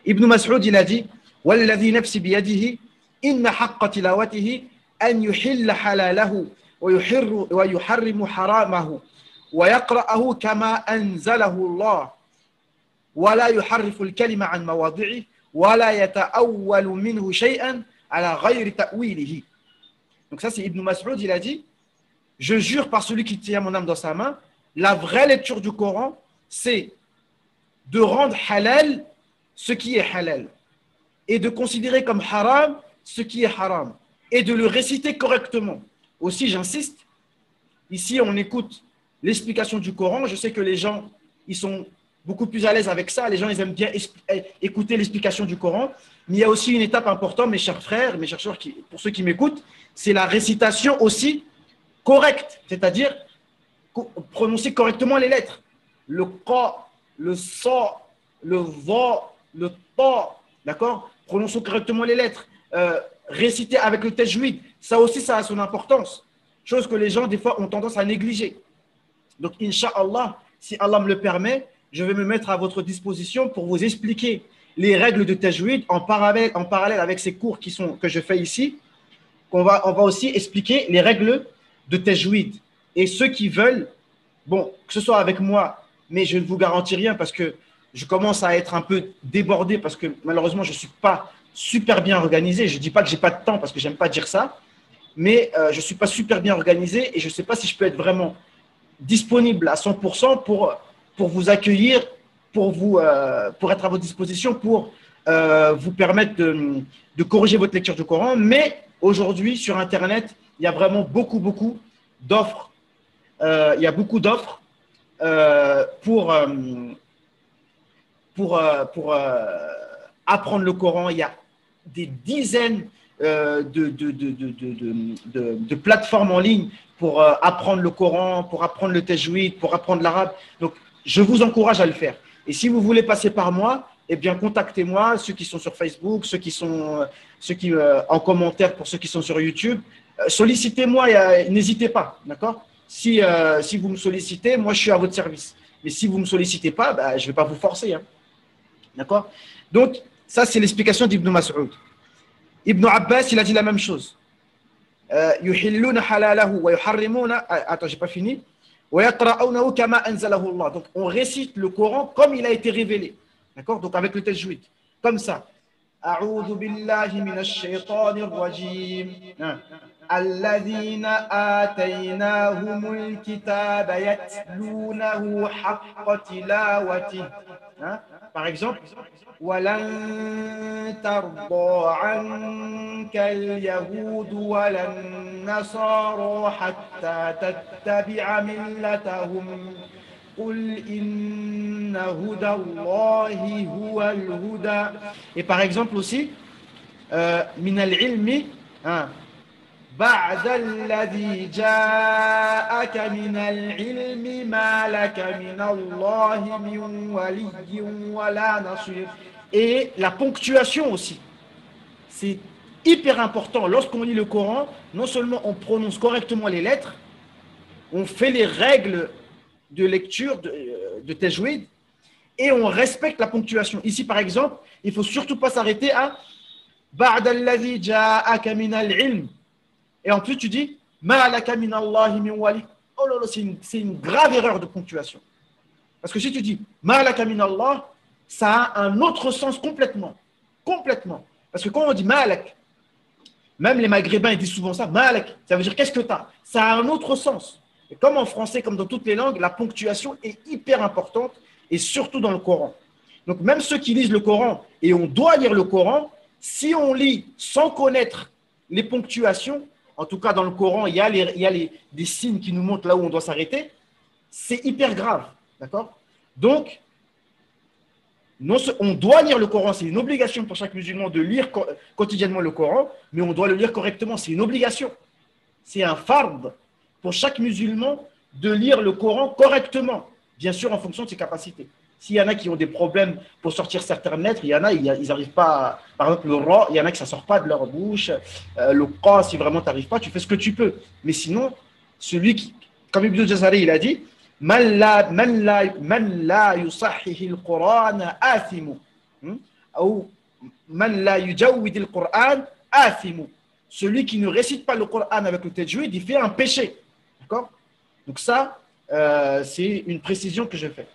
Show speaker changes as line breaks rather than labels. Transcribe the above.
Ibn Mas'ud, il a dit وَالَّذِي نَفْسِ بِيَدِهِ إِنَّ حَقَّ تِلَاوَتِهِ أَنْ يُحِلَّ حَلَالَهُ وَيُحَرِّمُ حَرَامَهُ وَيَقْرَأَهُ كَمَا أَنزَلَهُ اللَّهُ وَلَا يُحَرِّفُ الْكَلِمَ عَنْ مَوَاضِعِهِ وَلَا يَتَأَوَّلُ مِنْهُ شَيْئًا عَلَى غَيْرِ تَأْوِيلِهِ. Donc ça, c'est Ibn Mas'ud, il a dit je jure par celui qui tient mon âme dans sa main, la vraie lecture du Coran, c'est de rendre halal ce qui est halal et de considérer comme haram ce qui est haram et de le réciter correctement. Aussi, j'insiste, ici on écoute l'explication du Coran. Je sais que les gens, ils sont beaucoup plus à l'aise avec ça. Les gens, ils aiment bien écouter l'explication du Coran. Mais il y a aussi une étape importante, mes chers frères, mes chers sœurs, pour ceux qui m'écoutent, c'est la récitation aussi correcte, c'est-à-dire prononcer correctement les lettres. Le qa, le sa, le va, le ta, d'accord? Prononçons correctement les lettres. Réciter avec le tajwid, ça aussi, ça a son importance. Chose que les gens, des fois, ont tendance à négliger. Donc, Inch'Allah, si Allah me le permet, je vais me mettre à votre disposition pour vous expliquer les règles de tajwid en parallèle avec ces cours que je fais ici. On va aussi expliquer les règles de tajwid. Et ceux qui veulent, bon, que ce soit avec moi, mais je ne vous garantis rien parce que je commence à être un peu débordé parce que malheureusement, je ne suis pas super bien organisé. Je ne dis pas que je n'ai pas de temps parce que je n'aime pas dire ça, mais je ne suis pas super bien organisé et je ne sais pas si je peux être vraiment disponible à 100% pour vous accueillir, pour être à votre disposition, pour vous permettre de corriger votre lecture du Coran. Mais aujourd'hui, sur Internet, il y a vraiment beaucoup d'offres. Il y a beaucoup d'offres pour apprendre le Coran. Il y a des dizaines de plateformes en ligne pour apprendre le Coran, pour apprendre le tajwid, pour apprendre l'arabe. Donc, je vous encourage à le faire. Et si vous voulez passer par moi, eh bien, contactez-moi, ceux qui sont sur Facebook, ceux qui en commentaire pour ceux qui sont sur YouTube. Sollicitez-moi, n'hésitez pas, d'accord? Si vous me sollicitez, moi, je suis à votre service. Mais si vous ne me sollicitez pas, bah, je ne vais pas vous forcer. Hein. D'accord? Donc, ça, c'est l'explication d'Ibn Mas'ud. Ibn Abbas, il a dit la même chose. يحلون حلاله ويحرمون attends, j'ai pas fini. ويقرؤونه كما أنزله الله. Donc, on récite le Coran comme il a été révélé. D'accord? Donc, avec le tajwid. Comme ça. أعوذ بالله من الشيطان الرجيم. الذين آتيناهم الكتاب يتلونه حق تلاوته. Par exemple, ولن ترضى عنك اليهود ولا النصارى حتى تتبع ملتهم قل إن هدى الله هو الهدى. Et par exemple aussi, من العلم بعد الذي جاءك من العلم ما لك من الله من ولي ولا نصير. Et la ponctuation aussi, c'est hyper important. Lorsqu'on lit le Coran, non seulement on prononce correctement les lettres, on fait les règles de lecture de tajwid et on respecte la ponctuation. Ici, par exemple, il ne faut surtout pas s'arrêter à بعد الذي جاءك من العلم. Et en plus, tu dis Ma laka min Allahi min wali. Oh là là, c'est une grave erreur de ponctuation. Parce que si tu dis Ma laka min Allah, ça a un autre sens complètement. Complètement. Parce que quand on dit Malak, même les Maghrébins ils disent souvent ça, Malak, ça veut dire qu'est-ce que tu as? Ça a un autre sens. Et comme en français, comme dans toutes les langues, la ponctuation est hyper importante et surtout dans le Coran. Donc même ceux qui lisent le Coran, et on doit lire le Coran, si on lit sans connaître les ponctuations, en tout cas dans le Coran, il y a des signes qui nous montrent là où on doit s'arrêter, c'est hyper grave. D'accord? Donc, on doit lire le Coran, c'est une obligation pour chaque musulman de lire quotidiennement le Coran, mais on doit le lire correctement, c'est une obligation. C'est un fard pour chaque musulman de lire le Coran correctement, bien sûr en fonction de ses capacités. S'il y en a qui ont des problèmes pour sortir certaines lettres, il y en a, ils n'arrivent pas, par exemple le ra, il y en a que ça ne sort pas de leur bouche, le qa, si vraiment tu n'arrives pas, tu fais ce que tu peux. Mais sinon, celui qui, comme Ibn Jazari, il a dit, Man la yusahhihi al-Qur'an athimu. ou man la yujawwid al-Qur'an athimu. Celui qui ne récite pas le Coran avec le tajwid, il fait un péché. D'accord? Donc ça, c'est une précision que je fais.